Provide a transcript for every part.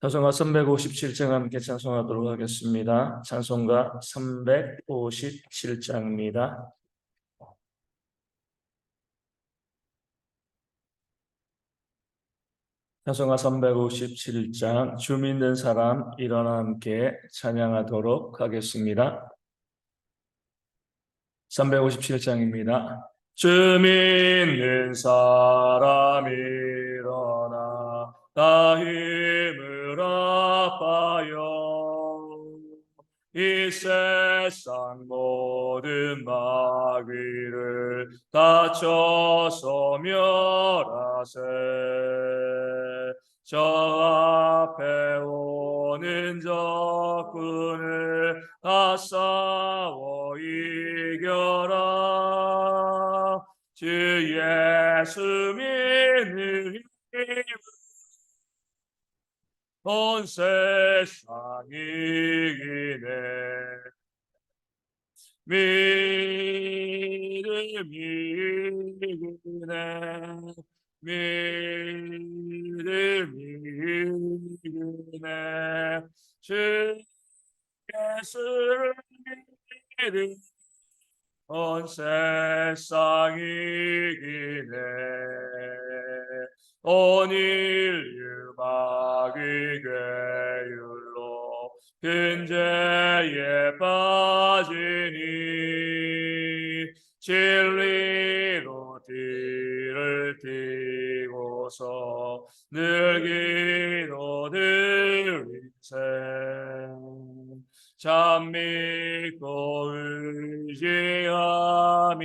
찬송가 357장 함께 찬송하도록 하겠습니다. 찬송가 357장입니다. 찬송가 357장 주 믿는 사람 일어나 함께 찬양하도록 하겠습니다. 357장입니다. 주 믿는 사람 일어나 다 힘을 합하여 이 세상 모든 마귀를 다쳐서 멸하세. 저 앞에 오는 적군을 다 싸워 이겨라. 주 예수 믿는 힘 온 세상이 이기네. 믿음이 이기네. 믿음이 이기네. 주 예수를 믿음 온 세상이 이기네. 온 인류 마귀 괴율로 근죄에 빠지니 진리로 뒤를 띠고서 늘 기도드리세. 참 믿고 의지하면서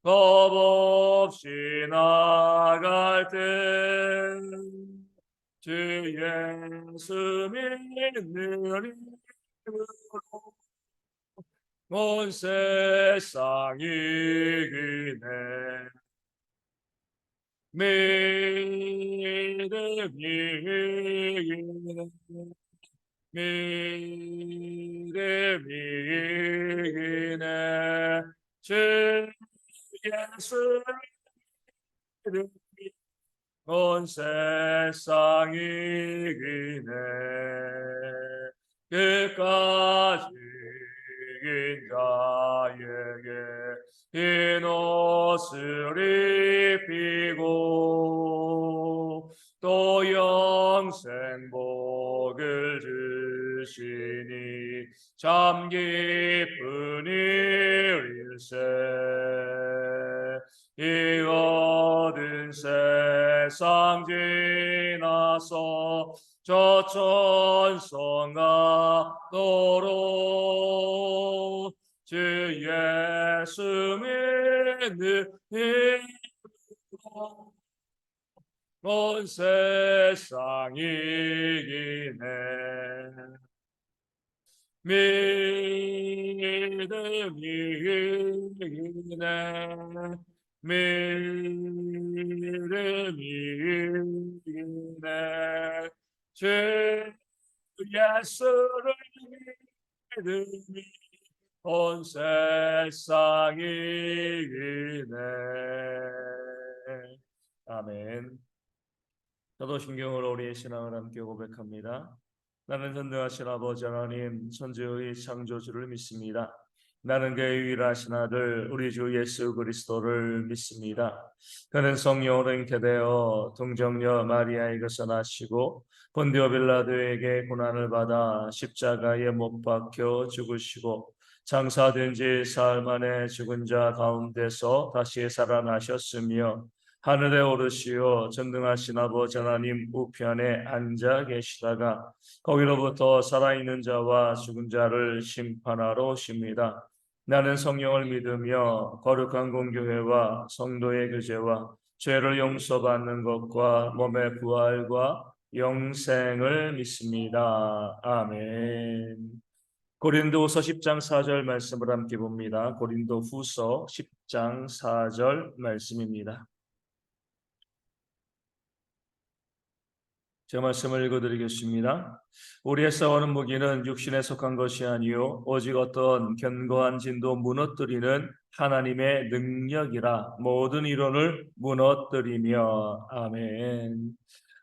겁없이 나갈 때 주 예수 믿는 힘으로 온 세상 이기네. 믿음이 이기네. 믿음이 이기네. 주 예수 믿음이 온 세상 이기네. 끝까지 이긴 자에게 흰 옷을 입히고 또 영생 복을 주시니 참 기쁜 일일세. 이 어두운 세상 지나서 저 천성 가도록 주 예수 믿는 힘으로 온 세상 이기네. 믿음이 이기네. 믿음이 이기네. 주 예수를 믿음이 온 세상 이기네. 아멘. 사도신경으로 우리의 신앙을 함께 고백합니다. 나는 전능하신 아버지 하나님 천지의 창조주를 믿습니다. 나는 그의 유일하신 아들 우리 주 예수 그리스도를 믿습니다. 그는 성령으로 잉태되어 동정녀 마리아에게서 나시고 본디오 빌라도에게 고난을 받아 십자가에 못 박혀 죽으시고 장사된 지 사흘 만에 죽은 자 가운데서 다시 살아나셨으며 하늘에 오르시어 전능하신 아버지 하나님 우편에 앉아 계시다가 거기로부터 살아있는 자와 죽은 자를 심판하러 오십니다. 나는 성령을 믿으며 거룩한 공교회와 성도의 교제와 죄를 용서받는 것과 몸의 부활과 영생을 믿습니다. 아멘. 고린도후서 10장 4절 말씀을 함께 봅니다. 고린도후서 10장 4절 말씀입니다. 제 말씀을 읽어드리겠습니다. 우리의 싸우는 무기는 육신에 속한 것이 아니요 오직 어떤 견고한 진도 무너뜨리는 하나님의 능력이라 모든 이론을 무너뜨리며. 아멘.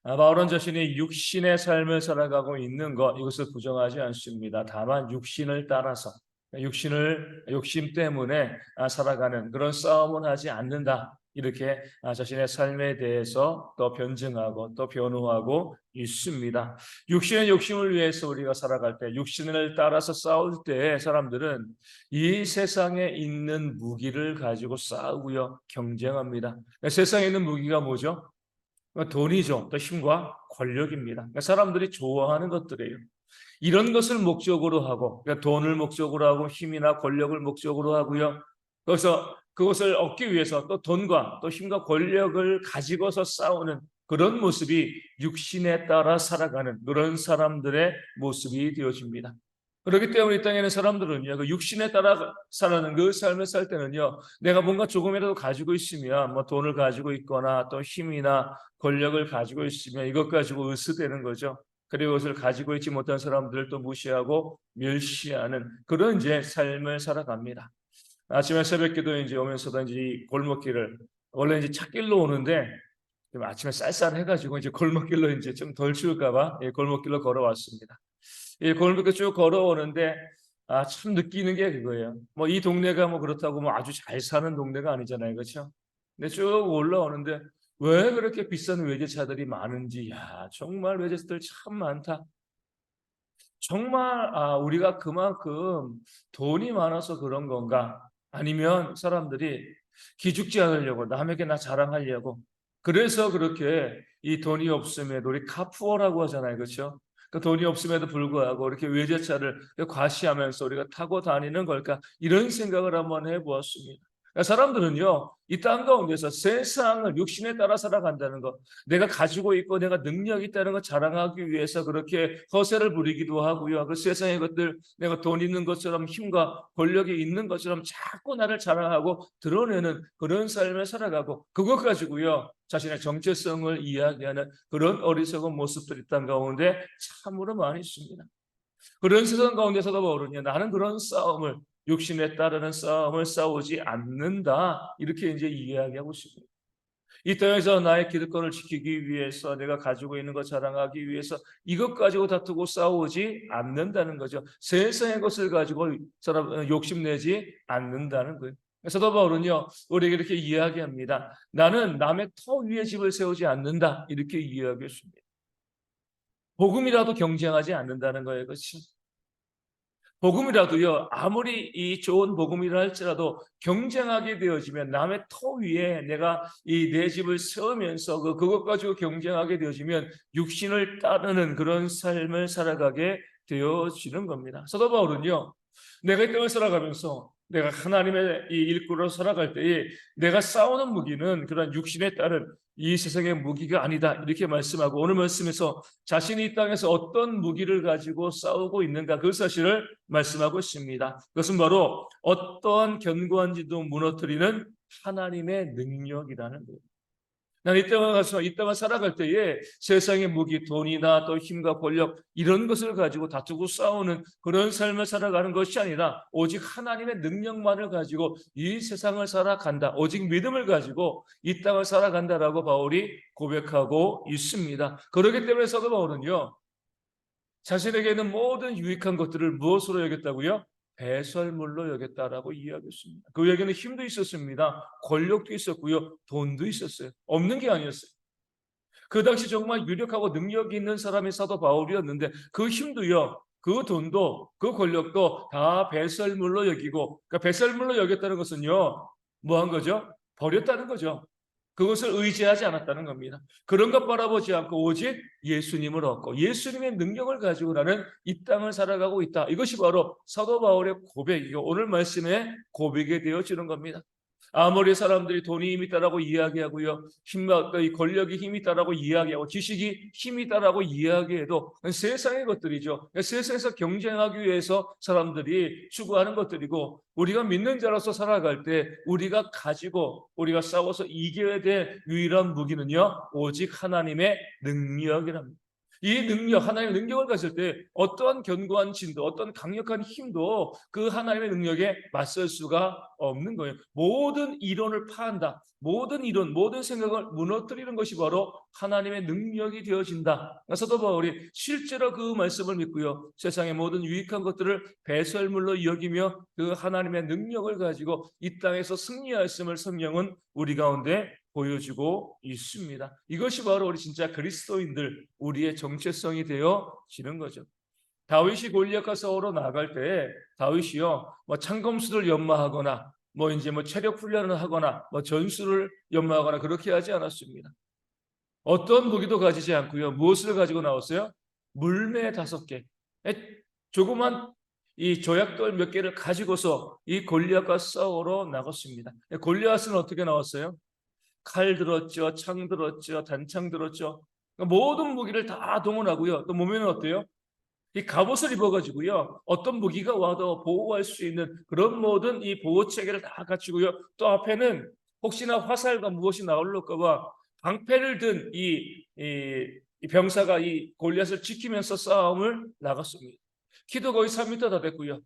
바울은 자신이 육신의 삶을 살아가고 있는 것 이것을 부정하지 않습니다. 다만 육신을 따라서 욕심 때문에 살아가는 그런 싸움은 하지 않는다. 이렇게 자신의 삶에 대해서 또 변증하고 또 변호하고 있습니다. 육신의 욕심을 위해서 우리가 살아갈 때, 육신을 따라서 싸울 때 사람들은 이 세상에 있는 무기를 가지고 싸우고요, 경쟁합니다. 세상에 있는 무기가 뭐죠? 돈이죠. 또 힘과 권력입니다. 사람들이 좋아하는 것들이에요. 이런 것을 목적으로 하고, 그러니까 돈을 목적으로 하고 힘이나 권력을 목적으로 하고요. 그래서 그것을 얻기 위해서 또 돈과 또 힘과 권력을 가지고서 싸우는 그런 모습이 육신에 따라 살아가는 그런 사람들의 모습이 되어집니다. 그렇기 때문에 이 땅에 있는 사람들은요, 그 육신에 따라 살아가는 그 삶을 살 때는요, 내가 뭔가 조금이라도 가지고 있으면, 뭐 돈을 가지고 있거나 또 힘이나 권력을 가지고 있으면 이것 가지고 으스대는 거죠. 그리고 그것을 가지고 있지 못한 사람들을 또 무시하고 멸시하는 그런 이제 삶을 살아갑니다. 아침에 새벽기도 이제 오면서도 이제 이 골목길을 원래 이제 찻길로 오는데 좀 아침에 쌀쌀해가지고 이제 골목길로 이제 좀 덜 추울까봐 골목길로 걸어왔습니다. 이 골목길 쭉 걸어오는데 참 느끼는 게 그거예요. 뭐 이 동네가 뭐 그렇다고 뭐 아주 잘 사는 동네가 아니잖아요, 그렇죠? 근데 쭉 올라오는데 왜 그렇게 비싼 외제차들이 많은지, 야 정말 외제차들 참 많다. 정말 우리가 그만큼 돈이 많아서 그런 건가? 아니면 사람들이 기죽지 않으려고 남에게 나 자랑하려고 그래서 그렇게 이 돈이 없음에도 우리 카푸어라고 하잖아요, 그렇죠? 그 돈이 없음에도 불구하고 이렇게 외제차를 과시하면서 우리가 타고 다니는 걸까? 이런 생각을 한번 해보았습니다. 그러니까 사람들은요, 이 땅 가운데서 세상을 육신에 따라 살아간다는 것, 내가 가지고 있고 내가 능력이 있다는 것 자랑하기 위해서 그렇게 허세를 부리기도 하고요. 그 세상의 것들, 내가 돈 있는 것처럼 힘과 권력이 있는 것처럼 자꾸 나를 자랑하고 드러내는 그런 삶을 살아가고 그것 가지고요, 자신의 정체성을 이야기하는 그런 어리석은 모습들이 땅 가운데 참으로 많이 있습니다. 그런 세상 가운데서도 바울은요, 나는 그런 싸움을 육신에 따르는 싸움을 싸우지 않는다 이렇게 이제 이야기하고 있습니다. 이 땅에서 나의 기득권을 지키기 위해서 내가 가지고 있는 것 자랑하기 위해서 이것 가지고 다투고 싸우지 않는다는 거죠. 세상의 것을 가지고 사람 욕심내지 않는다는 거예요. 사도 바울은요, 우리에게 이렇게 이야기합니다. 나는 남의 터 위에 집을 세우지 않는다 이렇게 이야기했습니다. 복음이라도 경쟁하지 않는다는 거예요. 그렇죠? 복음이라도요, 아무리 이 좋은 복음이라 할지라도 경쟁하게 되어지면 남의 터 위에 내가 이 내 집을 세우면서 그것 가지고 경쟁하게 되어지면 육신을 따르는 그런 삶을 살아가게 되어지는 겁니다. 사도 바울은요, 내가 이 땅을 살아가면서 내가 하나님의 이 일꾼으로 살아갈 때에 내가 싸우는 무기는 그런 육신에 따른 이 세상의 무기가 아니다 이렇게 말씀하고 오늘 말씀에서 자신이 이 땅에서 어떤 무기를 가지고 싸우고 있는가 그 사실을 말씀하고 있습니다. 그것은 바로 어떠한 견고한 진도 무너뜨리는 하나님의 능력이라는 거예요. 나는 이 땅에 가서 이 땅을 살아갈 때에 세상의 무기, 돈이나 또 힘과 권력 이런 것을 가지고 다투고 싸우는 그런 삶을 살아가는 것이 아니라 오직 하나님의 능력만을 가지고 이 세상을 살아간다. 오직 믿음을 가지고 이 땅을 살아간다라고 바울이 고백하고 있습니다. 그렇기 때문에 사도 바울은요, 자신에게 있는 모든 유익한 것들을 무엇으로 여겼다고요? 배설물로 여겼다라고 이야기했습니다. 그에게는 힘도 있었습니다. 권력도 있었고요. 돈도 있었어요. 없는 게 아니었어요. 그 당시 정말 유력하고 능력이 있는 사람이 사도 바울이었는데 그 힘도요. 그 돈도 그 권력도 다 배설물로 여기고 그러니까 배설물로 여겼다는 것은요. 뭐 한 거죠? 버렸다는 거죠. 그것을 의지하지 않았다는 겁니다. 그런 것 바라보지 않고 오직 예수님을 얻고 예수님의 능력을 가지고 나는 이 땅을 살아가고 있다. 이것이 바로 사도 바울의 고백이고 오늘 말씀의 고백이 되어지는 겁니다. 아무리 사람들이 돈이 힘이 있다라고 이야기하고요, 힘과 이 권력이 힘이 있다라고 이야기하고 지식이 힘이 있다라고 이야기해도 세상의 것들이죠. 세상에서 경쟁하기 위해서 사람들이 추구하는 것들이고 우리가 믿는 자로서 살아갈 때 우리가 가지고 우리가 싸워서 이겨야 될 유일한 무기는요 오직 하나님의 능력이랍니다. 이 능력, 하나님의 능력을 가질 때 어떠한 견고한 진도, 어떤 강력한 힘도 그 하나님의 능력에 맞설 수가 없는 거예요. 모든 이론을 파한다. 모든 이론, 모든 생각을 무너뜨리는 것이 바로 하나님의 능력이 되어진다. 사도 바울이 실제로 그 말씀을 믿고요. 세상의 모든 유익한 것들을 배설물로 여기며 그 하나님의 능력을 가지고 이 땅에서 승리하였음을 성경은 우리 가운데 보여주고 있습니다. 이것이 바로 우리 진짜 그리스도인들, 우리의 정체성이 되어지는 거죠. 다윗이 골리앗과 싸우러 나갈 때 다윗이요, 뭐 창검수를 연마하거나 이제 체력 훈련을 하거나 전술을 연마하거나 그렇게 하지 않았습니다. 어떤 무기도 가지지 않고요. 무엇을 가지고 나왔어요? 물매 5개. 조그만 이 조약돌 몇 개를 가지고서 이 골리앗과 싸우러 나갔습니다. 골리앗은 어떻게 나왔어요? 칼 들었죠, 창 들었죠, 단창 들었죠. 그러니까 모든 무기를 다 동원하고요. 또 몸에는 어때요? 이 갑옷을 입어가지고요. 어떤 무기가 와도 보호할 수 있는 그런 모든 이 보호 체계를 다 갖추고요. 또 앞에는 혹시나 화살과 무엇이 나올까봐 방패를 든 이 병사가 이 골리앗을 지키면서 싸움을 나갔습니다. 키도 거의 3m 다 됐고요.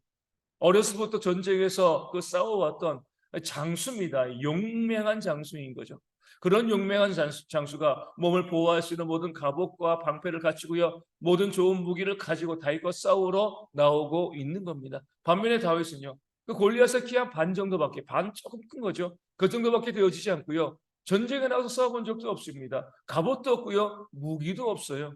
어려서부터 전쟁에서 그 싸워왔던 장수입니다. 용맹한 장수인 거죠. 그런 용맹한 장수가 몸을 보호할 수 있는 모든 갑옷과 방패를 갖추고요. 모든 좋은 무기를 가지고 다윗과 싸우러 나오고 있는 겁니다. 반면에 다윗은요. 그 골리앗의 키 한 반 정도밖에, 반 조금 큰 거죠. 그 정도밖에 되어지지 않고요. 전쟁에 나가서 싸워본 적도 없습니다. 갑옷도 없고요. 무기도 없어요.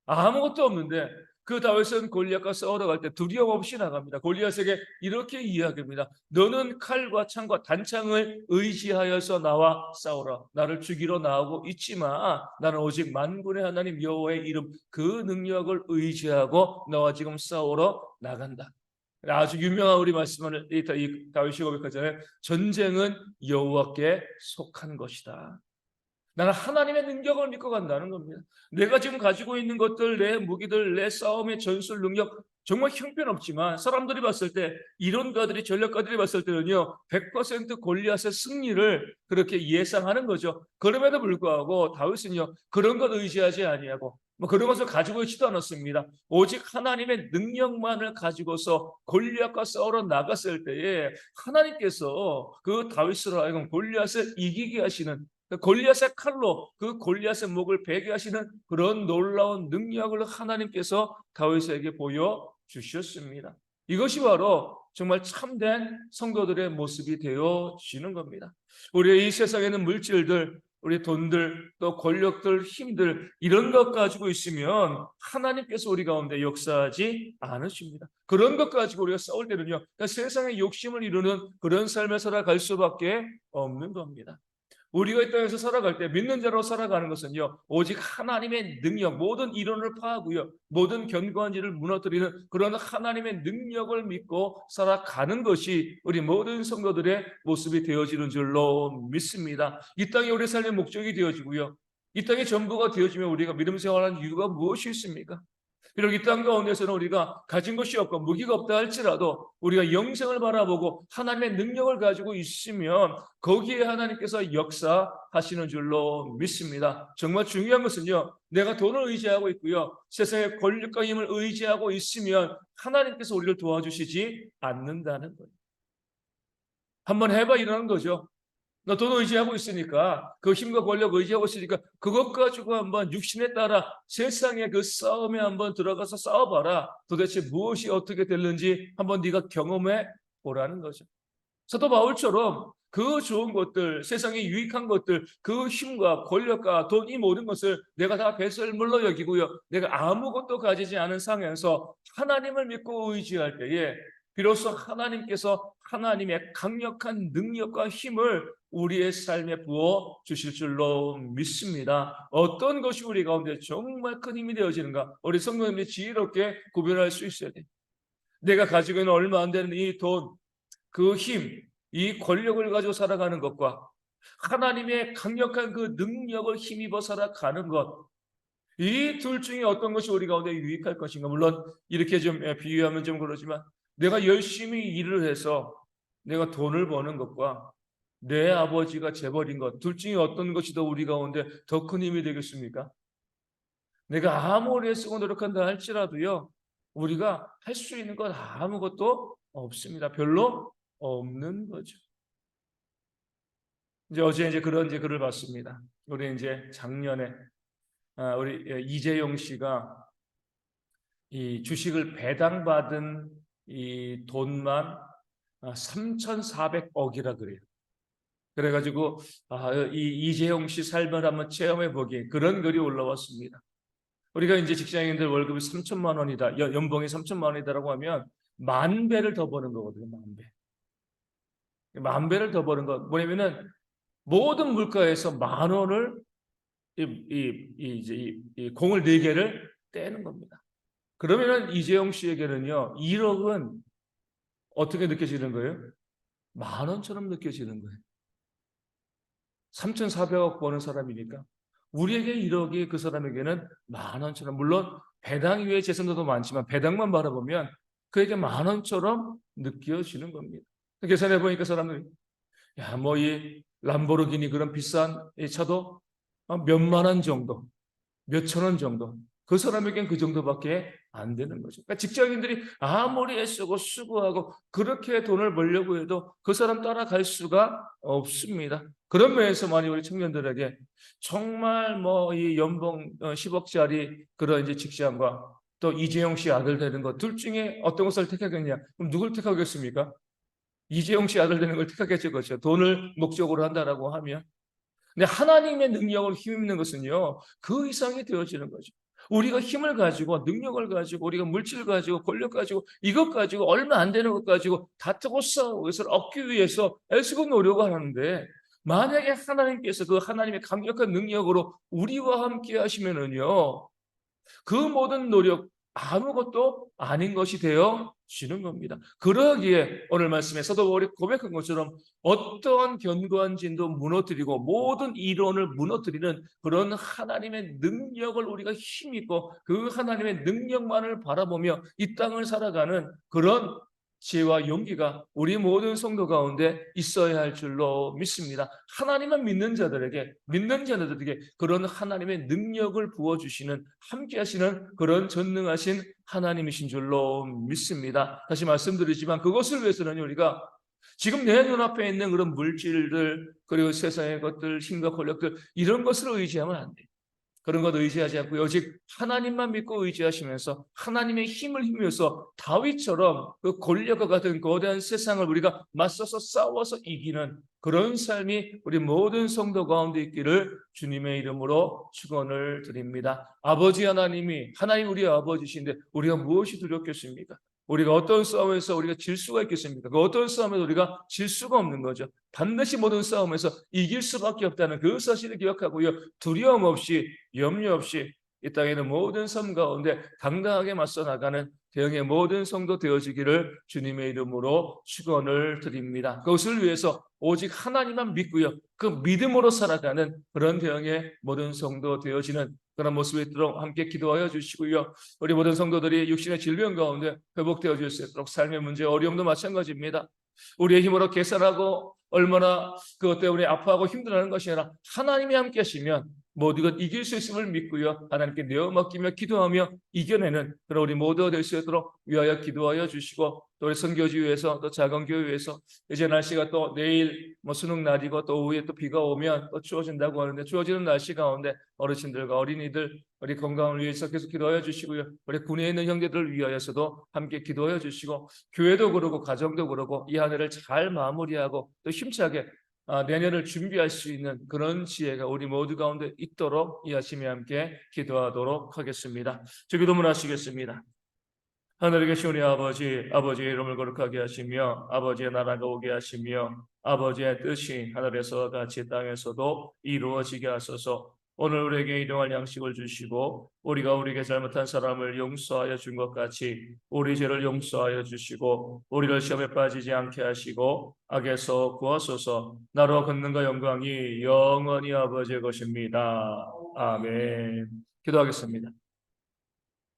아무것도 없는데 그 다윗은 골리앗과 싸우러 갈 때 두려움 없이 나갑니다. 골리앗에게 이렇게 이야기합니다. 너는 칼과 창과 단창을 의지하여서 나와 싸우라. 나를 죽이러 나오고 있지만 나는 오직 만군의 하나님 여호와의 이름 그 능력을 의지하고 너와 지금 싸우러 나간다. 아주 유명한 우리 말씀을 이 다윗이 고백하잖아요. 전쟁은 여호와께 속한 것이다. 나는 하나님의 능력을 믿고 간다는 겁니다. 내가 지금 가지고 있는 것들, 내 무기들, 내 싸움의 전술 능력 정말 형편없지만 사람들이 봤을 때 이론가들이 전략가들이 봤을 때는요 100% 골리앗의 승리를 그렇게 예상하는 거죠. 그럼에도 불구하고 다윗은요 그런 것 의지하지 아니하고 그런 것을 가지고 있지도 않았습니다. 오직 하나님의 능력만을 가지고서 골리앗과 싸우러 나갔을 때에 하나님께서 그 다윗으로 하여금 골리앗을 이기게 하시는 골리앗의 칼로 그 골리앗의 목을 베게 하시는 그런 놀라운 능력을 하나님께서 다윗에게 보여주셨습니다. 이것이 바로 정말 참된 성도들의 모습이 되어지는 겁니다. 우리의 이 세상에는 물질들, 우리 돈들, 또 권력들, 힘들 이런 것 가지고 있으면 하나님께서 우리 가운데 역사하지 않으십니다. 그런 것 가지고 우리가 싸울 때는요 세상의 욕심을 이루는 그런 삶을 살아갈 수밖에 없는 겁니다. 우리가 이 땅에서 살아갈 때 믿는 자로 살아가는 것은요 오직 하나님의 능력, 모든 이론을 파하고요 모든 견고한 일을 무너뜨리는 그런 하나님의 능력을 믿고 살아가는 것이 우리 모든 성도들의 모습이 되어지는 줄로 믿습니다. 이 땅이 우리 삶의 목적이 되어지고요 이 땅의 전부가 되어지면 우리가 믿음 생활하는 이유가 무엇이 있습니까? 비록 이 땅 가운데서는 우리가 가진 것이 없고 무기가 없다 할지라도 우리가 영생을 바라보고 하나님의 능력을 가지고 있으면 거기에 하나님께서 역사하시는 줄로 믿습니다. 정말 중요한 것은요 내가 돈을 의지하고 있고요 세상의 권력과 힘을 의지하고 있으면 하나님께서 우리를 도와주시지 않는다는 거예요. 한번 해봐 이러는 거죠. 너 돈 의지하고 있으니까 그 힘과 권력 의지하고 있으니까 그것 가지고 한번 육신에 따라 세상의 그 싸움에 한번 들어가서 싸워봐라. 도대체 무엇이 어떻게 됐는지 한번 네가 경험해 보라는 거죠. 사도 바울처럼 그 좋은 것들, 세상의 유익한 것들, 그 힘과 권력과 돈 이 모든 것을 내가 다 배설물로 여기고요. 내가 아무것도 가지지 않은 상황에서 하나님을 믿고 의지할 때에 비로소 하나님께서 하나님의 강력한 능력과 힘을 우리의 삶에 부어 주실 줄로 믿습니다. 어떤 것이 우리 가운데 정말 큰 힘이 되어지는가? 우리 성도님들이 지혜롭게 구별할 수 있어야 돼. 내가 가지고 있는 얼마 안 되는 이 돈, 그 힘, 이 권력을 가지고 살아가는 것과 하나님의 강력한 그 능력을 힘입어 살아가는 것, 이 둘 중에 어떤 것이 우리 가운데 유익할 것인가? 물론 이렇게 좀 비유하면 좀 그러지만 내가 열심히 일을 해서 내가 돈을 버는 것과 내 아버지가 재벌인 것, 둘 중에 어떤 것이 더 우리 가운데 더 큰 힘이 되겠습니까? 내가 아무리 쓰고 노력한다 할지라도요, 우리가 할 수 있는 건 아무것도 없습니다. 별로 없는 거죠. 어제 그런 글을 봤습니다. 우리 작년에 우리 이재용 씨가 이 주식을 배당받은 이 돈만 3,400억이라 그래요. 그래가지고 이 이재용 씨 삶을 한번 체험해 보기에 그런 글이 올라왔습니다. 우리가 직장인들 월급이 3천만 원이다, 연봉이 3천만 원이다라고 하면 10,000배를 더 버는 거거든요. 10,000배. 10,000배를 더 버는 것 뭐냐면은 모든 물가에서 10,000원을 이 공을 4개를 떼는 겁니다. 그러면은 이재용 씨에게는요 1억은 어떻게 느껴지는 거예요? 10,000원처럼 느껴지는 거예요. 3,400억 버는 사람이니까 우리에게 1억이 그 사람에게는 10,000원처럼, 물론 배당 이외의 재산도 많지만 배당만 바라보면 그에게 10,000원처럼 느껴지는 겁니다. 계산해 보니까 사람들이 뭐 이 람보르기니 그런 비싼 이 차도 몇만 원 정도, 몇천 원 정도, 그 사람에겐 그 정도밖에 안 되는 거죠. 그러니까 직장인들이 아무리 애쓰고 수고하고 그렇게 돈을 벌려고 해도 그 사람 따라갈 수가 없습니다. 그런 면에서 만약 우리 청년들에게 정말 뭐 이 연봉 10억짜리 그런 직장과 또 이재용 씨 아들 되는 것 둘 중에 어떤 것을 택하겠냐? 그럼 누굴 택하겠습니까? 이재용 씨 아들 되는 걸 택하겠죠, 그렇죠? 돈을 목적으로 한다라고 하면. 근데 하나님의 능력을 힘입는 것은요, 그 이상이 되어지는 거죠. 우리가 힘을 가지고, 능력을 가지고, 우리가 물질 가지고, 권력 가지고, 이것 가지고, 얼마 안 되는 것 가지고 다투고 싸우고 그것을 얻기 위해서 애쓰고 노력을 하는데, 만약에 하나님께서 그 하나님의 강력한 능력으로 우리와 함께 하시면은요, 그 모든 노력 아무것도 아닌 것이 되어지는 겁니다. 그러기에 오늘 말씀에서도 우리 고백한 것처럼 어떠한 견고한 진도 무너뜨리고 모든 이론을 무너뜨리는 그런 하나님의 능력을 우리가 힘입고 그 하나님의 능력만을 바라보며 이 땅을 살아가는 그런 지혜와 용기가 우리 모든 성도 가운데 있어야 할 줄로 믿습니다. 하나님만 믿는 자들에게, 믿는 자들에게 그런 하나님의 능력을 부어주시는, 함께 하시는 그런 전능하신 하나님이신 줄로 믿습니다. 다시 말씀드리지만 그것을 위해서는 우리가 지금 내 눈앞에 있는 그런 물질들, 그리고 세상의 것들, 힘과 권력들, 이런 것을 의지하면 안 돼요. 그런 것 의지하지 않고 오직 하나님만 믿고 의지하시면서 하나님의 힘을 힘입어서 다윗처럼 그 골리앗과 같은 거대한 세상을 우리가 맞서서 싸워서 이기는 그런 삶이 우리 모든 성도 가운데 있기를 주님의 이름으로 축원을 드립니다. 아버지 하나님이 하나님 우리의 아버지신데 우리가 무엇이 두렵겠습니까? 우리가 어떤 싸움에서 우리가 질 수가 있겠습니까? 그 어떤 싸움에서 우리가 질 수가 없는 거죠. 반드시 모든 싸움에서 이길 수밖에 없다는 그 사실을 기억하고요. 두려움 없이 염려 없이 이 땅에 있는 모든 삶 가운데 당당하게 맞서 나가는 대형의 모든 성도 되어지기를 주님의 이름으로 축원을 드립니다. 그것을 위해서 오직 하나님만 믿고요. 그 믿음으로 살아가는 그런 대형의 모든 성도 되어지는 그런 모습이 있도록 함께 기도하여 주시고요. 우리 모든 성도들이 육신의 질병 가운데 회복되어 수 있도록 삶의 문제, 어려움도 마찬가지입니다. 우리의 힘으로 계산하고 얼마나 그것 때문에 아파하고 힘들어하는 것이 아니라 하나님이 함께 하시면 모두가 이길 수 있음을 믿고요. 하나님께 내어 맡기며 기도하며 이겨내는 그런 우리 모두가 될 수 있도록 위하여 기도하여 주시고 또 우리 선교지회에서 또 작은교회에서 이제 날씨가 또 내일 수능 날이고 또 오후에 또 비가 오면 또 추워진다고 하는데 추워지는 날씨 가운데 어르신들과 어린이들 우리 건강을 위해서 계속 기도하여 주시고요. 우리 군에 있는 형제들을 위하여서도 함께 기도하여 주시고 교회도 그러고 가정도 그러고 이 한 해를 잘 마무리하고 또 힘차게 내년을 준비할 수 있는 그런 지혜가 우리 모두 가운데 있도록 이 아침에 함께 기도하도록 하겠습니다. 기도문 하시겠습니다. 하늘에 계신 우리 아버지, 아버지의 이름을 거룩하게 하시며 아버지의 나라가 오게 하시며 아버지의 뜻이 하늘에서 같이 땅에서도 이루어지게 하소서. 오늘 우리에게 일용할 양식을 주시고 우리가 우리에게 잘못한 사람을 용서하여 준 것 같이 우리 죄를 용서하여 주시고 우리를 시험에 빠지지 않게 하시고 악에서 구하소서. 나로 권능과 영광이 영원히 아버지의 것입니다. 아멘. 기도하겠습니다.